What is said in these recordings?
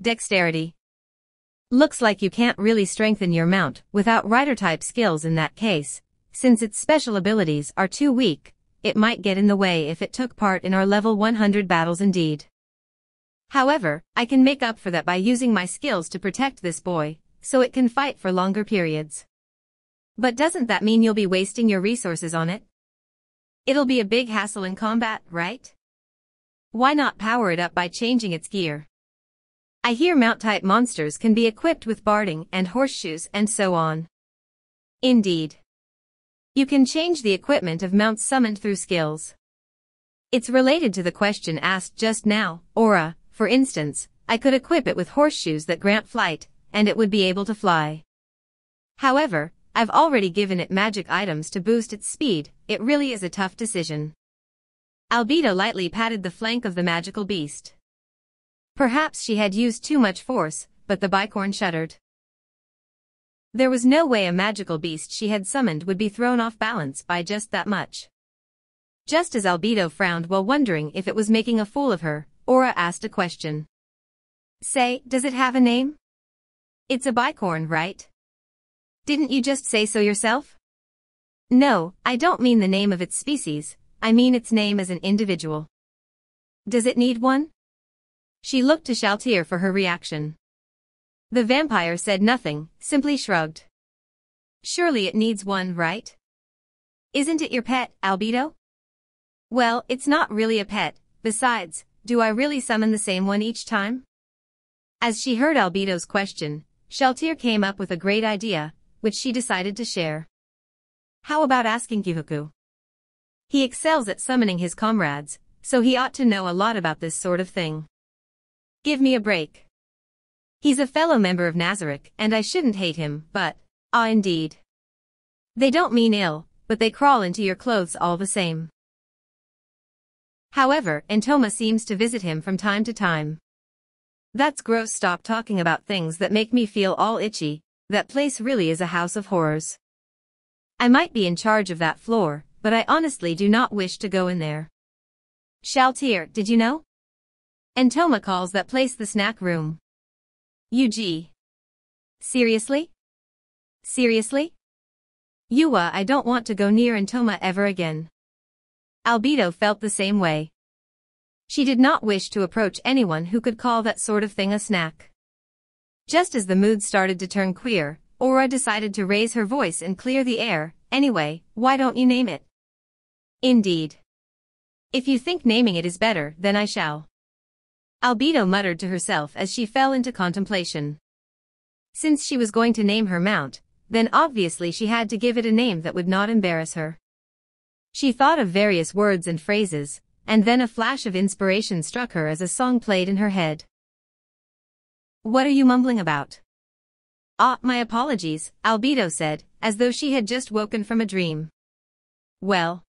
Dexterity. Looks like you can't really strengthen your mount without rider-type skills in that case. Since its special abilities are too weak, it might get in the way if it took part in our level 100 battles indeed. However, I can make up for that by using my skills to protect this boy, so it can fight for longer periods. But doesn't that mean you'll be wasting your resources on it? It'll be a big hassle in combat, right? Why not power it up by changing its gear? I hear mount-type monsters can be equipped with barding and horseshoes and so on. Indeed. You can change the equipment of mounts summoned through skills. It's related to the question asked just now. Aura, for instance, I could equip it with horseshoes that grant flight, and it would be able to fly. However, I've already given it magic items to boost its speed. It really is a tough decision. Albedo lightly patted the flank of the magical beast. Perhaps she had used too much force, but the bicorn shuddered. There was no way a magical beast she had summoned would be thrown off balance by just that much. Just as Albedo frowned while wondering if it was making a fool of her, Aura asked a question. Say, does it have a name? It's a bicorn, right? Didn't you just say so yourself? No, I don't mean the name of its species, I mean its name as an individual. Does it need one? She looked to Shaltir for her reaction. The vampire said nothing, simply shrugged. Surely it needs one, right? Isn't it your pet, Albedo? Well, it's not really a pet. Besides, do I really summon the same one each time? As she heard Albedo's question, Shaltir came up with a great idea, which she decided to share. How about asking Kihuku? He excels at summoning his comrades, so he ought to know a lot about this sort of thing. Give me a break. He's a fellow member of Nazarick, and I shouldn't hate him, but, indeed. They don't mean ill, but they crawl into your clothes all the same. However, Entoma seems to visit him from time to time. That's gross. Stop talking about things that make me feel all itchy. That place really is a house of horrors. I might be in charge of that floor, but I honestly do not wish to go in there. Shaltir, did you know? Entoma calls that place the snack room. UG. Seriously? Seriously? Yuwa, I don't want to go near Entoma ever again. Albedo felt the same way. She did not wish to approach anyone who could call that sort of thing a snack. Just as the mood started to turn queer, Aura decided to raise her voice and clear the air. Anyway, why don't you name it? Indeed. If you think naming it is better, then I shall. Albedo muttered to herself as she fell into contemplation. Since she was going to name her mount, then obviously she had to give it a name that would not embarrass her. She thought of various words and phrases, and then a flash of inspiration struck her as a song played in her head. What are you mumbling about? My apologies, Albedo said, as though she had just woken from a dream. Well,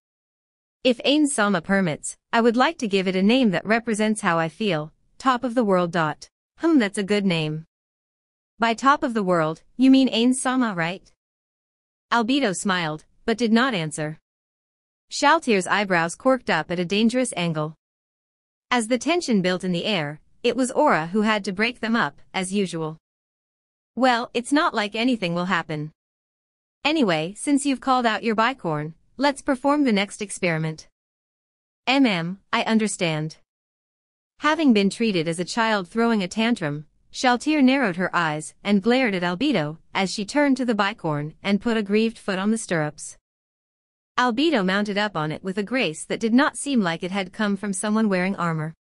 if Ain Sama permits, I would like to give it a name that represents how I feel. Top of the world. That's a good name. By top of the world, you mean Ain Sama, right? Albedo smiled, but did not answer. Shaltir's eyebrows quirked up at a dangerous angle. As the tension built in the air, it was Aura who had to break them up, as usual. Well, it's not like anything will happen. Anyway, since you've called out your bicorn, let's perform the next experiment. I understand. Having been treated as a child throwing a tantrum, Shaltir narrowed her eyes and glared at Albedo as she turned to the bicorn and put a grieved foot on the stirrups. Albedo mounted up on it with a grace that did not seem like it had come from someone wearing armor.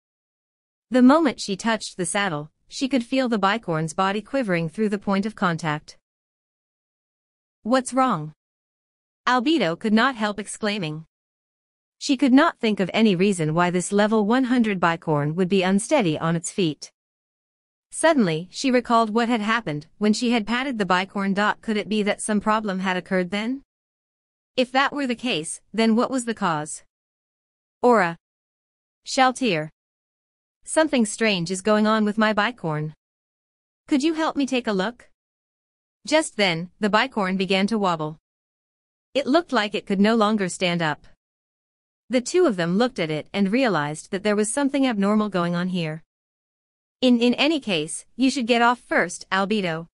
The moment she touched the saddle, she could feel the bicorn's body quivering through the point of contact. What's wrong? Albedo could not help exclaiming. She could not think of any reason why this level 100 bicorn would be unsteady on its feet. Suddenly, she recalled what had happened when she had patted the bicorn. Could it be that some problem had occurred then? If that were the case, then what was the cause? Aura. Shaltir. Something strange is going on with my bicorn. Could you help me take a look? Just then, the bicorn began to wobble. It looked like it could no longer stand up. The two of them looked at it and realized that there was something abnormal going on here. In any case, you should get off first, Albedo.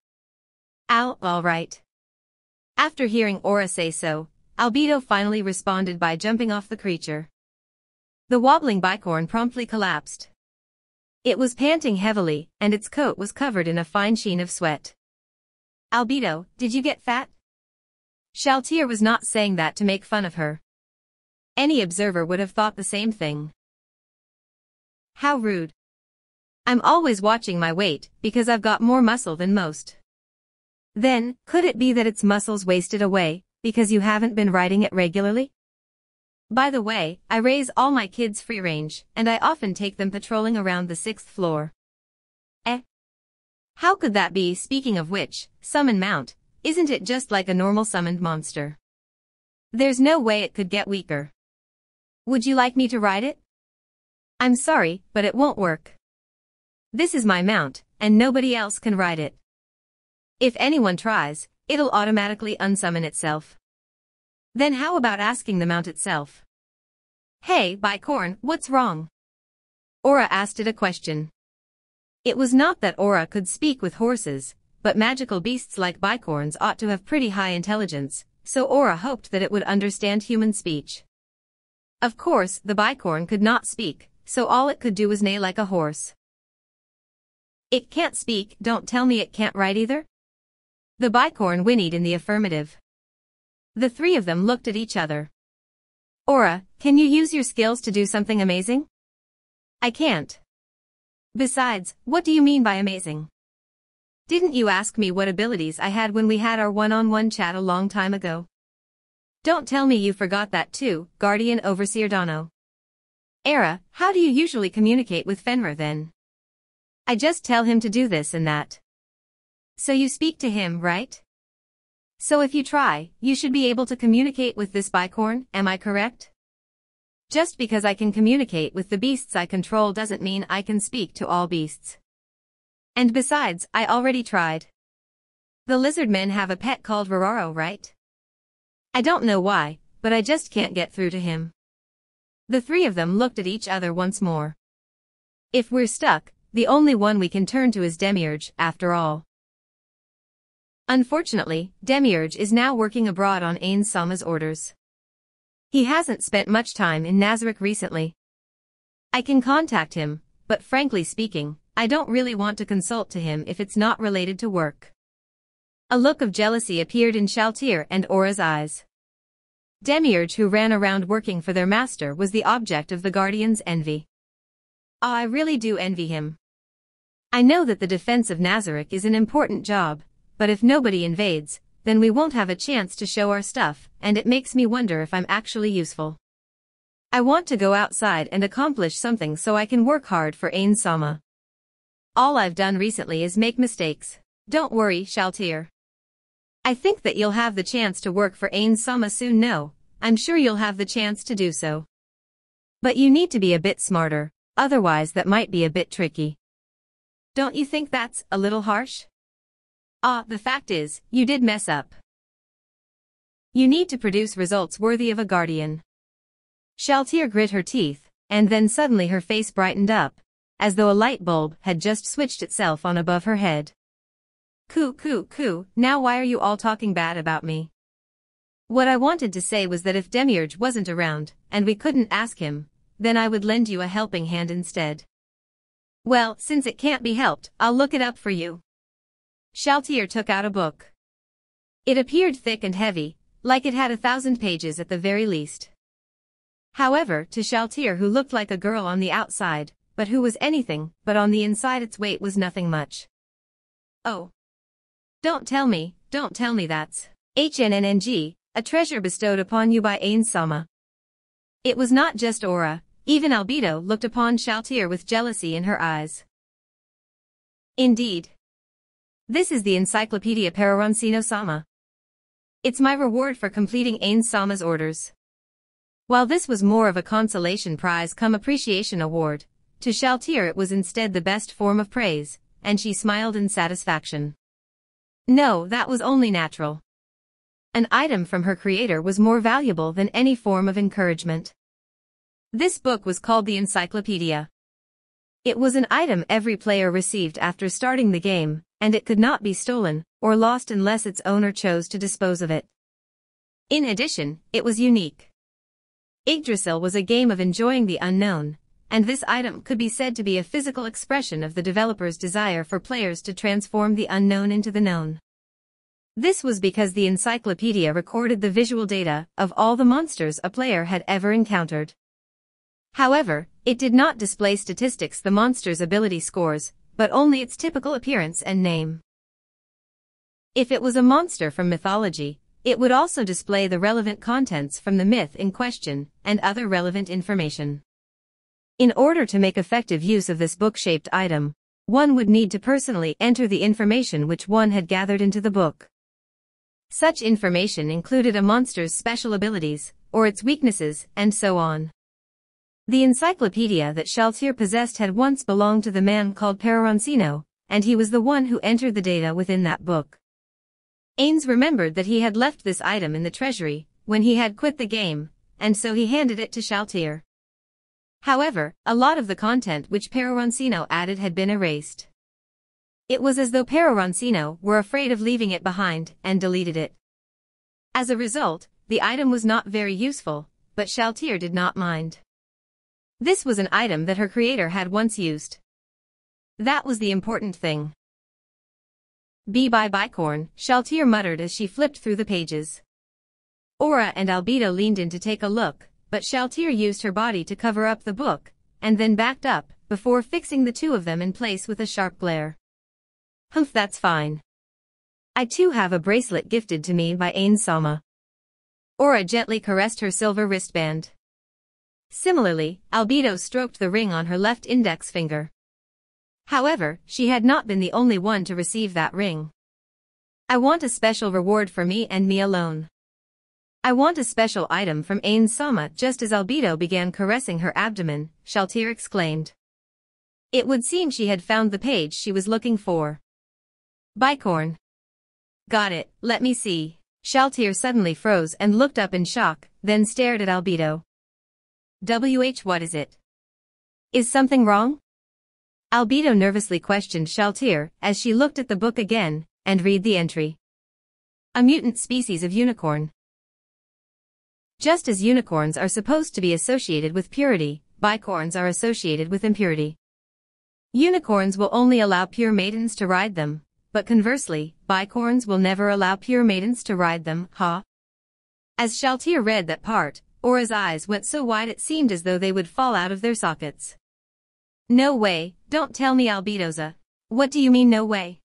All right. After hearing Aura say so, Albedo finally responded by jumping off the creature. The wobbling bicorn promptly collapsed. It was panting heavily, and its coat was covered in a fine sheen of sweat. Albedo, did you get fat? Shaltir was not saying that to make fun of her. Any observer would have thought the same thing. How rude. I'm always watching my weight, because I've got more muscle than most. Then, could it be that its muscles wasted away, because you haven't been riding it regularly? By the way, I raise all my kids free range, and I often take them patrolling around the 6th floor. How could that be? Speaking of which, summon mount, isn't it just like a normal summoned monster? There's no way it could get weaker. Would you like me to ride it? I'm sorry, but it won't work. This is my mount, and nobody else can ride it. If anyone tries, it'll automatically unsummon itself. Then how about asking the mount itself? Hey, Bicorn, what's wrong? Aura asked it a question. It was not that Aura could speak with horses, but magical beasts like bicorns ought to have pretty high intelligence, so Aura hoped that it would understand human speech. Of course, the bicorn could not speak, so all it could do was neigh like a horse. It can't speak, don't tell me it can't ride either? The bicorn whinnied in the affirmative. The three of them looked at each other. Aura, can you use your skills to do something amazing? I can't. Besides, what do you mean by amazing? Didn't you ask me what abilities I had when we had our one-on-one chat a long time ago? Don't tell me you forgot that too, Guardian Overseer Dono. Era, how do you usually communicate with Fenrir then? I just tell him to do this and that. So you speak to him, right? So if you try, you should be able to communicate with this bicorn, am I correct? Just because I can communicate with the beasts I control doesn't mean I can speak to all beasts. And besides, I already tried. The lizard men have a pet called Roraro, right? I don't know why, but I just can't get through to him. The three of them looked at each other once more. If we're stuck, the only one we can turn to is Demiurge, after all. Unfortunately, Demiurge is now working abroad on Ain Sama's orders. He hasn't spent much time in Nazarick recently. I can contact him, but frankly speaking, I don't really want to consult to him if it's not related to work. A look of jealousy appeared in Shaltir and Aura's eyes. Demiurge, who ran around working for their master, was the object of the Guardian's envy. I really do envy him. I know that the defense of Nazarick is an important job, but if nobody invades, then we won't have a chance to show our stuff, and it makes me wonder if I'm actually useful. I want to go outside and accomplish something so I can work hard for Ain Sama. All I've done recently is make mistakes. Don't worry, Shaltir. I think that you'll have the chance to work for Ain Sama soon. No, I'm sure you'll have the chance to do so. But you need to be a bit smarter, otherwise that might be a bit tricky. Don't you think that's a little harsh? The fact is, you did mess up. You need to produce results worthy of a guardian. Shaltir grit her teeth, and then suddenly her face brightened up, as though a light bulb had just switched itself on above her head. Coo, now why are you all talking bad about me? What I wanted to say was that if Demiurge wasn't around, and we couldn't ask him, then I would lend you a helping hand instead. Well, since it can't be helped, I'll look it up for you. Shaltir took out a book. It appeared thick and heavy, like it had 1,000 pages at the very least. However, to Shaltir, who looked like a girl on the outside, but who was anything but on the inside, its weight was nothing much. Oh. Don't tell me that's HNNNG, a treasure bestowed upon you by Ain Sama. It was not just Aura, even Albedo looked upon Shaltir with jealousy in her eyes. Indeed. This is the Encyclopedia Peroroncino Sama. It's my reward for completing Ain Sama's orders. While this was more of a consolation prize come appreciation award, to Shaltir it was instead the best form of praise, and she smiled in satisfaction. No, that was only natural. An item from her creator was more valuable than any form of encouragement. This book was called the Encyclopedia. It was an item every player received after starting the game, and it could not be stolen or lost unless its owner chose to dispose of it. In addition, it was unique. Yggdrasil was a game of enjoying the unknown, and this item could be said to be a physical expression of the developer's desire for players to transform the unknown into the known. This was because the encyclopedia recorded the visual data of all the monsters a player had ever encountered. However, it did not display statistics the monster's ability scores, but only its typical appearance and name. If it was a monster from mythology, it would also display the relevant contents from the myth in question and other relevant information. In order to make effective use of this book-shaped item, one would need to personally enter the information which one had gathered into the book. Such information included a monster's special abilities, or its weaknesses, and so on. The encyclopedia that Shaltir possessed had once belonged to the man called Peroncino, and he was the one who entered the data within that book. Ains remembered that he had left this item in the treasury when he had quit the game, and so he handed it to Shaltir. However, a lot of the content which Peroncino added had been erased. It was as though Peroncino were afraid of leaving it behind and deleted it. As a result, the item was not very useful, but Shaltir did not mind. This was an item that her creator had once used. That was the important thing. Be by Bicorn, Shaltir muttered as she flipped through the pages. Aura and Albedo leaned in to take a look, but Shaltir used her body to cover up the book, and then backed up, before fixing the two of them in place with a sharp glare. Humph, that's fine. I too have a bracelet gifted to me by Ain Sama. Aura gently caressed her silver wristband. Similarly, Albedo stroked the ring on her left index finger. However, she had not been the only one to receive that ring. I want a special reward for me and me alone. I want a special item from Ain Sama. Just as Albedo began caressing her abdomen, Shaltir exclaimed. It would seem she had found the page she was looking for. Bicorn. Got it, let me see. Shaltir suddenly froze and looked up in shock, then stared at Albedo. What is it? Is something wrong? Albedo nervously questioned Shaltir as she looked at the book again and read the entry. A mutant species of unicorn. Just as unicorns are supposed to be associated with purity, bicorns are associated with impurity. Unicorns will only allow pure maidens to ride them, but conversely, bicorns will never allow pure maidens to ride them, huh? As Shaltir read that part, Aura's eyes went so wide it seemed as though they would fall out of their sockets. No way, don't tell me Albedoza. What do you mean no way?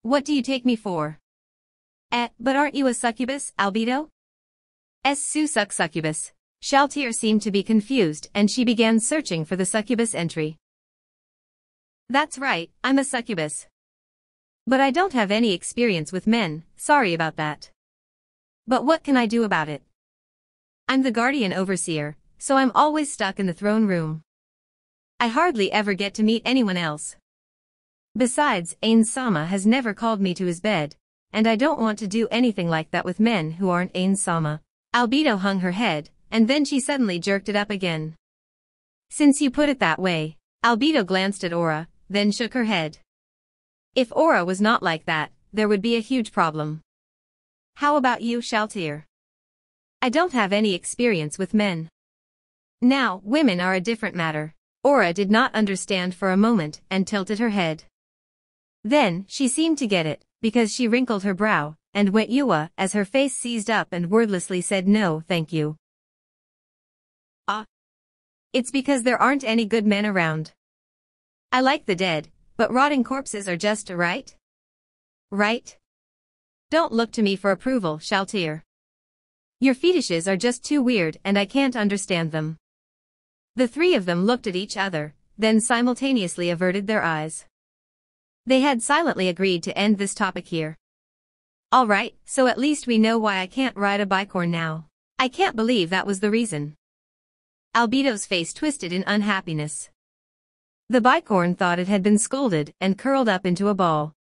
What do you take me for? But aren't you a succubus, Albedo? Succubus. Shaltir seemed to be confused and she began searching for the succubus entry. That's right, I'm a succubus. But I don't have any experience with men, sorry about that. But what can I do about it? I'm the guardian overseer, so I'm always stuck in the throne room. I hardly ever get to meet anyone else. Besides, Ain Sama has never called me to his bed, and I don't want to do anything like that with men who aren't Ain Sama. Albedo hung her head, and then she suddenly jerked it up again. Since you put it that way, Albedo glanced at Aura, then shook her head. If Aura was not like that, there would be a huge problem. How about you, Shaltir? I don't have any experience with men. Now, women are a different matter. Aura did not understand for a moment and tilted her head. Then, she seemed to get it, because she wrinkled her brow, and went Yua as her face seized up and wordlessly said no thank you. It's because there aren't any good men around. I like the dead, but rotting corpses are just right? Right? Don't look to me for approval, Shaltir. Your fetishes are just too weird and I can't understand them. The three of them looked at each other, then simultaneously averted their eyes. They had silently agreed to end this topic here. Alright, so at least we know why I can't ride a bicorn now. I can't believe that was the reason. Albedo's face twisted in unhappiness. The bicorn thought it had been scolded and curled up into a ball.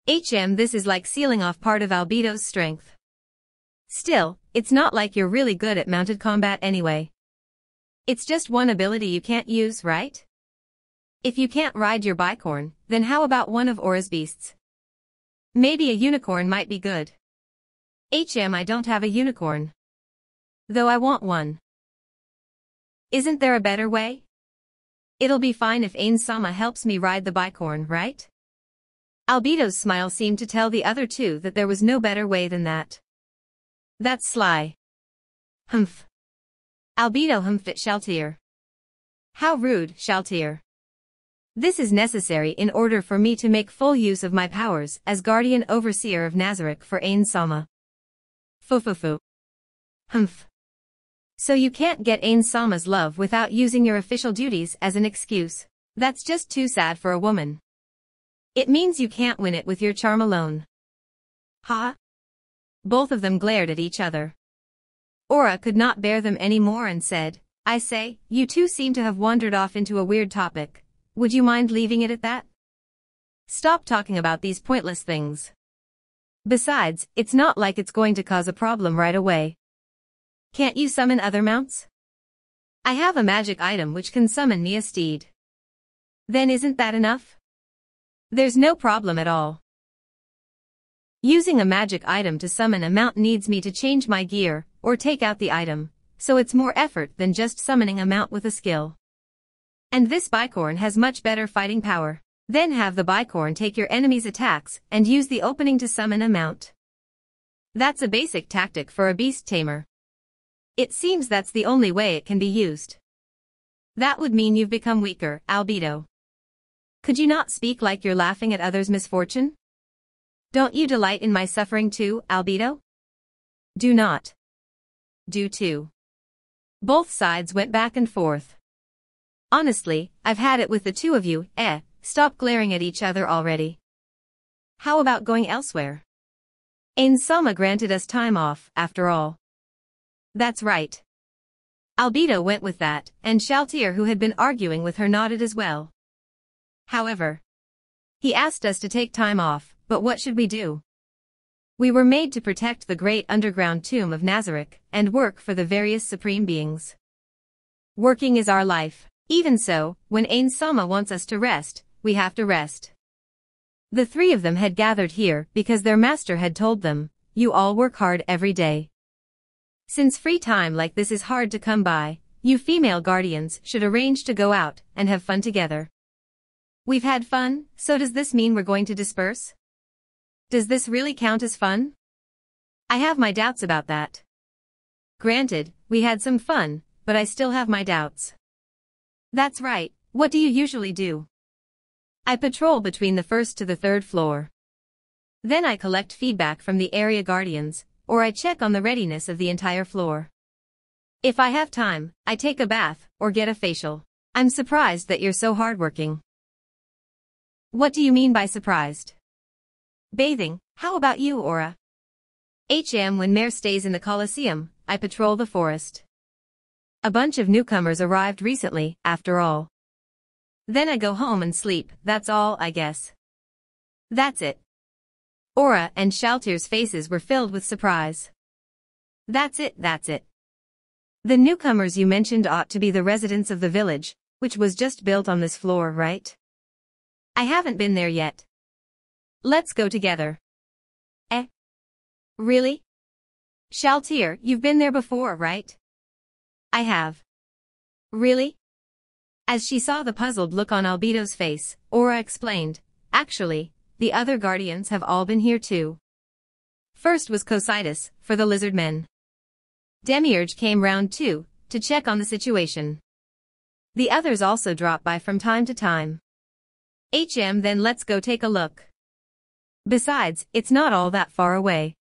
This is like sealing off part of Albedo's strength. Still, it's not like you're really good at mounted combat anyway. It's just one ability you can't use, right? If you can't ride your bicorn, then how about one of Aura's beasts? Maybe a unicorn might be good. I don't have a unicorn. Though I want one. Isn't there a better way? It'll be fine if Ain-sama helps me ride the bicorn, right? Albedo's smile seemed to tell the other two that there was no better way than that. That's sly. Humph. Albedo humphed at Shaltir. How rude, Shaltir. This is necessary in order for me to make full use of my powers as Guardian Overseer of Nazarick for Ain-sama. Fufufu. Humph. So you can't get Ain-sama's love without using your official duties as an excuse. That's just too sad for a woman. It means you can't win it with your charm alone. Ha? Both of them glared at each other. Aura could not bear them any more and said, I say, you two seem to have wandered off into a weird topic. Would you mind leaving it at that? Stop talking about these pointless things. Besides, it's not like it's going to cause a problem right away. Can't you summon other mounts? I have a magic item which can summon me a steed. Then isn't that enough? There's no problem at all. Using a magic item to summon a mount needs me to change my gear, or take out the item, so it's more effort than just summoning a mount with a skill. And this bicorn has much better fighting power. Then have the bicorn take your enemy's attacks and use the opening to summon a mount. That's a basic tactic for a beast tamer. It seems that's the only way it can be used. That would mean you've become weaker, Albedo. Could you not speak like you're laughing at others' misfortune? Don't you delight in my suffering too, Albedo? Do not. Do too. Both sides went back and forth. Honestly, I've had it with the two of you, stop glaring at each other already. How about going elsewhere? Ain-sama granted us time off, after all. That's right. Albedo went with that, and Shaltir, who had been arguing with her, nodded as well. However, he asked us to take time off, but what should we do? We were made to protect the great underground tomb of Nazarick, and work for the various supreme beings. Working is our life. Even so, when Ain-sama wants us to rest, we have to rest. The three of them had gathered here because their master had told them, you all work hard every day. Since free time like this is hard to come by, you female guardians should arrange to go out and have fun together. We've had fun, so does this mean we're going to disperse? Does this really count as fun? I have my doubts about that. Granted, we had some fun, but I still have my doubts. That's right, what do you usually do? I patrol between the first to the third floor. Then I collect feedback from the area guardians, or I check on the readiness of the entire floor. If I have time, I take a bath, or get a facial. I'm surprised that you're so hardworking. What do you mean by surprised? Bathing, how about you, Aura? When Mare stays in the Colosseum, I patrol the forest. A bunch of newcomers arrived recently, after all. Then I go home and sleep, that's all, I guess. That's it. Aura and Shaltir's faces were filled with surprise. That's it. The newcomers you mentioned ought to be the residents of the village, which was just built on this floor, right? I haven't been there yet. Let's go together. Really? Shaltir, you've been there before, right? I have. Really? As she saw the puzzled look on Albedo's face, Aura explained, actually, the other guardians have all been here too. First was Cositus, for the lizard men. Demiurge came round too, to check on the situation. The others also drop by from time to time. Then let's go take a look. Besides, it's not all that far away.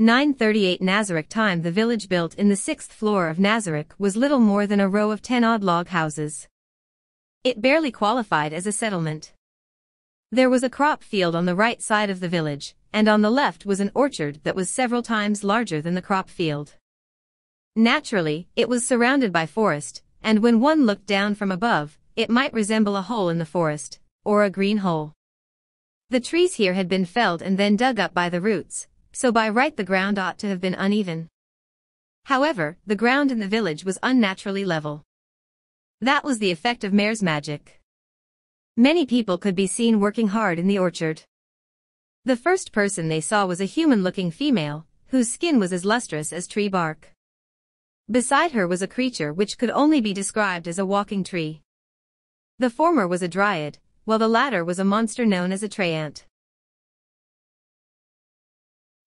9:38 Nazarick time. The village built in the 6th floor of Nazarick was little more than a row of 10-odd log houses. It barely qualified as a settlement. There was a crop field on the right side of the village, and on the left was an orchard that was several times larger than the crop field. Naturally, it was surrounded by forest, and when one looked down from above, it might resemble a hole in the forest, or a green hole. The trees here had been felled and then dug up by the roots, so by right the ground ought to have been uneven. However, the ground in the village was unnaturally level. That was the effect of Mare's magic. Many people could be seen working hard in the orchard. The first person they saw was a human-looking female, whose skin was as lustrous as tree bark. Beside her was a creature which could only be described as a walking tree. The former was a dryad, while the latter was a monster known as a treant.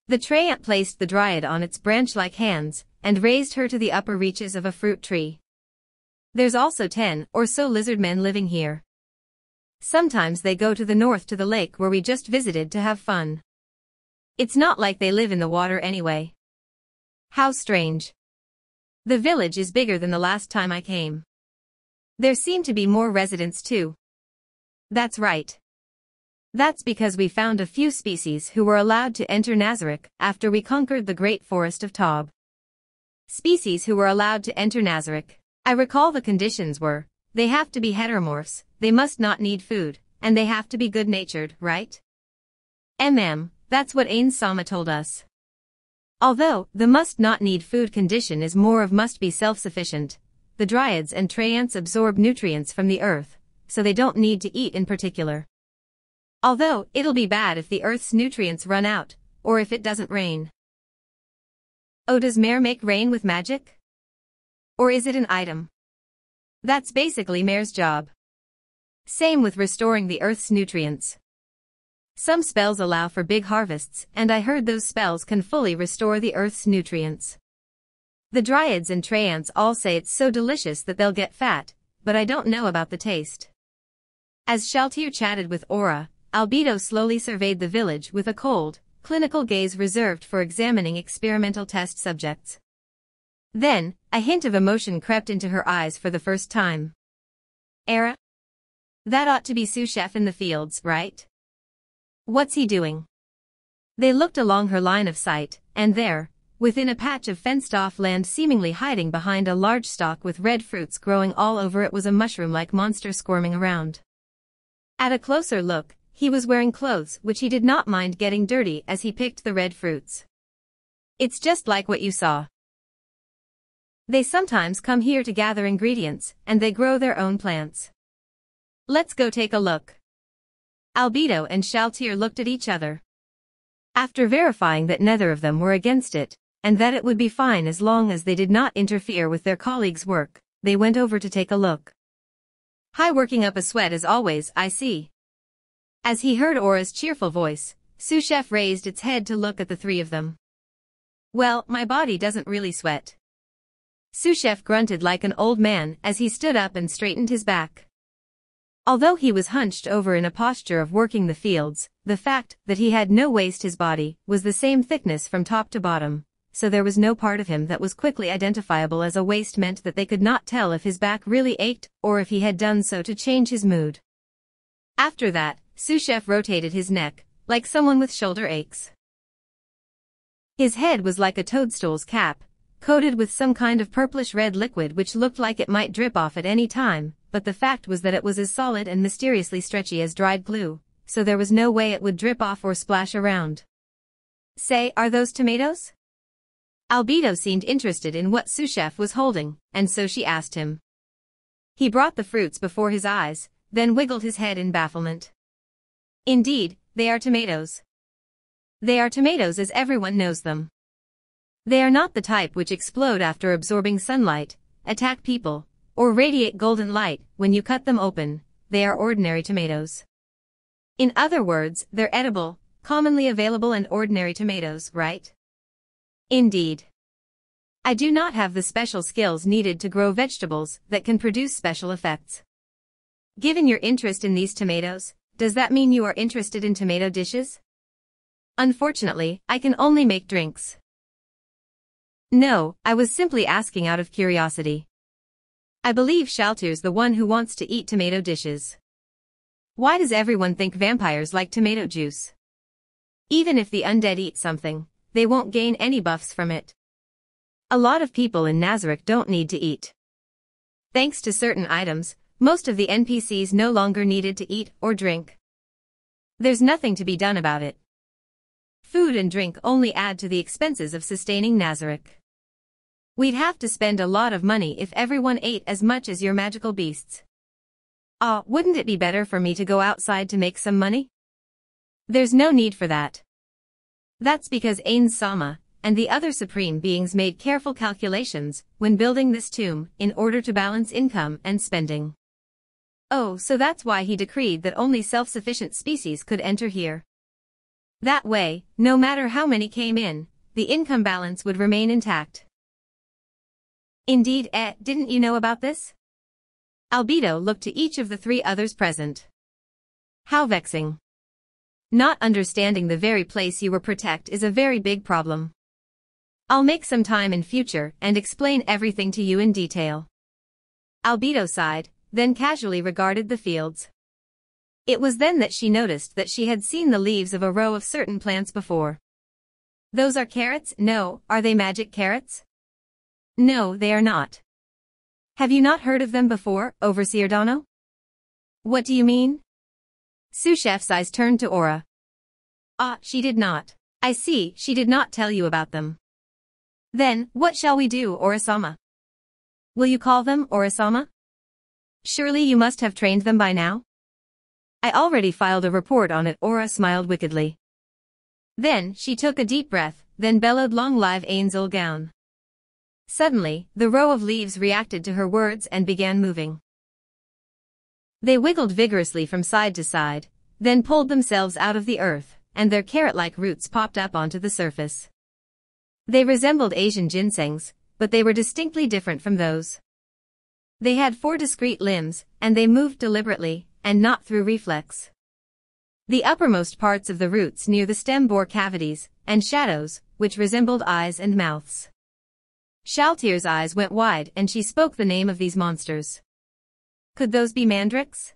The treant placed the dryad on its branch-like hands, and raised her to the upper reaches of a fruit tree. There's also 10 or so lizard men living here. Sometimes they go to the north to the lake where we just visited to have fun. It's not like they live in the water anyway. How strange. The village is bigger than the last time I came. There seem to be more residents too. That's right. That's because we found a few species who were allowed to enter Nazarick after we conquered the great forest of Tob. Species who were allowed to enter Nazarick. I recall the conditions were, they have to be heteromorphs, they must not need food, and they have to be good-natured, right? That's what Ain Sama told us. Although, the must not need food condition is more of must be self-sufficient, the dryads and treants absorb nutrients from the earth, so they don't need to eat in particular. Although, it'll be bad if the earth's nutrients run out, or if it doesn't rain. Oh, does Mare make rain with magic? Or is it an item? That's basically Mare's job. Same with restoring the earth's nutrients. Some spells allow for big harvests, and I heard those spells can fully restore the earth's nutrients. The dryads and treants all say it's so delicious that they'll get fat, but I don't know about the taste. As Shaltir chatted with Aura, Albedo slowly surveyed the village with a cold, clinical gaze reserved for examining experimental test subjects. Then, a hint of emotion crept into her eyes for the first time. Era? That ought to be sous chef in the fields, right? What's he doing? They looked along her line of sight, and there, within a patch of fenced-off land seemingly hiding behind a large stalk with red fruits growing all over it was a mushroom-like monster squirming around. At a closer look, he was wearing clothes which he did not mind getting dirty as he picked the red fruits. It's just like what you saw. They sometimes come here to gather ingredients, and they grow their own plants. Let's go take a look. Albedo and Shaltir looked at each other. After verifying that neither of them were against it, and that it would be fine as long as they did not interfere with their colleagues' work, they went over to take a look. Hi, working up a sweat as always, I see. As he heard Aura's cheerful voice, sous chef raised its head to look at the three of them. Well, my body doesn't really sweat. Sous chef grunted like an old man as he stood up and straightened his back. Although he was hunched over in a posture of working the fields, the fact that he had no waist his body was the same thickness from top to bottom, so there was no part of him that was quickly identifiable as a waist meant that they could not tell if his back really ached or if he had done so to change his mood. After that, sous chef rotated his neck, like someone with shoulder aches. His head was like a toadstool's cap, coated with some kind of purplish-red liquid which looked like it might drip off at any time, but the fact was that it was as solid and mysteriously stretchy as dried glue, so there was no way it would drip off or splash around. Say, are those tomatoes? Albedo seemed interested in what sous chef was holding, and so she asked him. He brought the fruits before his eyes, then wiggled his head in bafflement. Indeed, they are tomatoes. They are tomatoes as everyone knows them. They are not the type which explode after absorbing sunlight, attack people, or radiate golden light when you cut them open. They are ordinary tomatoes. In other words, they're edible, commonly available and ordinary tomatoes, right? Indeed. I do not have the special skills needed to grow vegetables that can produce special effects. Given your interest in these tomatoes, does that mean you are interested in tomato dishes? Unfortunately, I can only make drinks. No, I was simply asking out of curiosity. I believe Shaltir's the one who wants to eat tomato dishes. Why does everyone think vampires like tomato juice? Even if the undead eat something, they won't gain any buffs from it. A lot of people in Nazarick don't need to eat. Thanks to certain items, most of the NPCs no longer needed to eat or drink. There's nothing to be done about it. Food and drink only add to the expenses of sustaining Nazarick. We'd have to spend a lot of money if everyone ate as much as your magical beasts. Wouldn't it be better for me to go outside to make some money? There's no need for that. That's because Ains Sama and the other supreme beings made careful calculations when building this tomb in order to balance income and spending. Oh, so that's why he decreed that only self-sufficient species could enter here. That way, no matter how many came in, the income balance would remain intact. Indeed, didn't you know about this? Albedo looked to each of the three others present. How vexing. Not understanding the very place you were protect is a very big problem. I'll make some time in future and explain everything to you in detail. Albedo sighed, then casually regarded the fields. It was then that she noticed that she had seen the leaves of a row of certain plants before. Those are carrots? No, are they magic carrots? No, they are not. Have you not heard of them before, Overseer Dono? What do you mean? Sous Chef's eyes turned to Aura. She did not. I see, she did not tell you about them. Then, what shall we do, Aura-sama? Will you call them Aura-sama? Surely you must have trained them by now? I already filed a report on it. Aura smiled wickedly. Then, she took a deep breath, then bellowed long live Ains Ulgaun. Suddenly, the row of leaves reacted to her words and began moving. They wiggled vigorously from side to side, then pulled themselves out of the earth, and their carrot-like roots popped up onto the surface. They resembled Asian ginsengs, but they were distinctly different from those. They had 4 discrete limbs, and they moved deliberately, and not through reflex. The uppermost parts of the roots near the stem bore cavities, and shadows, which resembled eyes and mouths. Shaltyr's eyes went wide and she spoke the name of these monsters. Could those be mandrakes?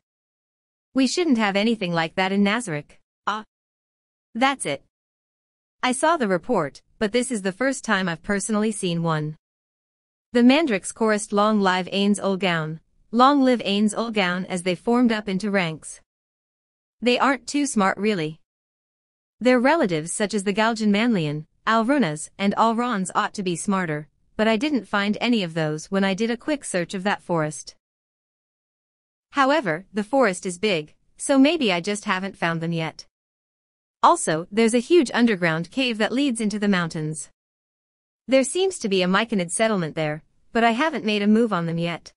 We shouldn't have anything like that in Nazarick. That's it. I saw the report, but this is the first time I've personally seen one. The mandrakes chorused long live Ains Ulgaun, long live Ains Ulgaun as they formed up into ranks. They aren't too smart really. Their relatives such as the Galjan Manlian, Alrunas, and Alrons ought to be smarter, but I didn't find any of those when I did a quick search of that forest. However, the forest is big, so maybe I just haven't found them yet. Also, there's a huge underground cave that leads into the mountains. There seems to be a Myconid settlement there, but I haven't made a move on them yet.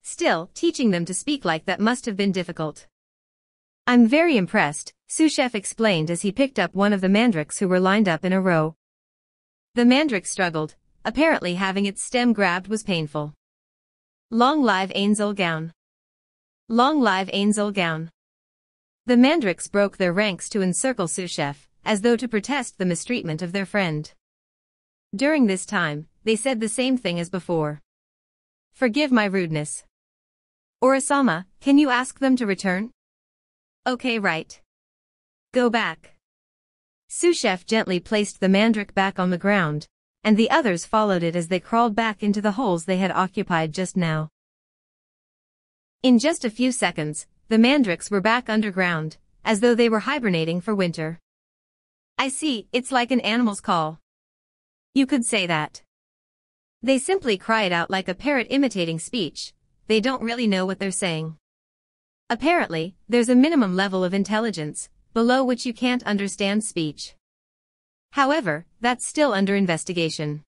Still, teaching them to speak like that must have been difficult. I'm very impressed, Sous Chef explained as he picked up one of the mandrakes who were lined up in a row. The mandrake struggled, apparently having its stem grabbed was painful. Long live Ains Ulgaun. Long live Ains Ulgaun. The mandrakes broke their ranks to encircle Sous Chef, as though to protest the mistreatment of their friend. During this time, they said the same thing as before. Forgive my rudeness. Aura-sama, can you ask them to return? Okay, right. Go back. Sous Chef gently placed the mandrake back on the ground, and the others followed it as they crawled back into the holes they had occupied just now. In just a few seconds, the mandrakes were back underground, as though they were hibernating for winter. I see, it's like an animal's call. You could say that. They simply cry it out like a parrot imitating speech. They don't really know what they're saying. Apparently, there's a minimum level of intelligence, below which you can't understand speech. However, that's still under investigation.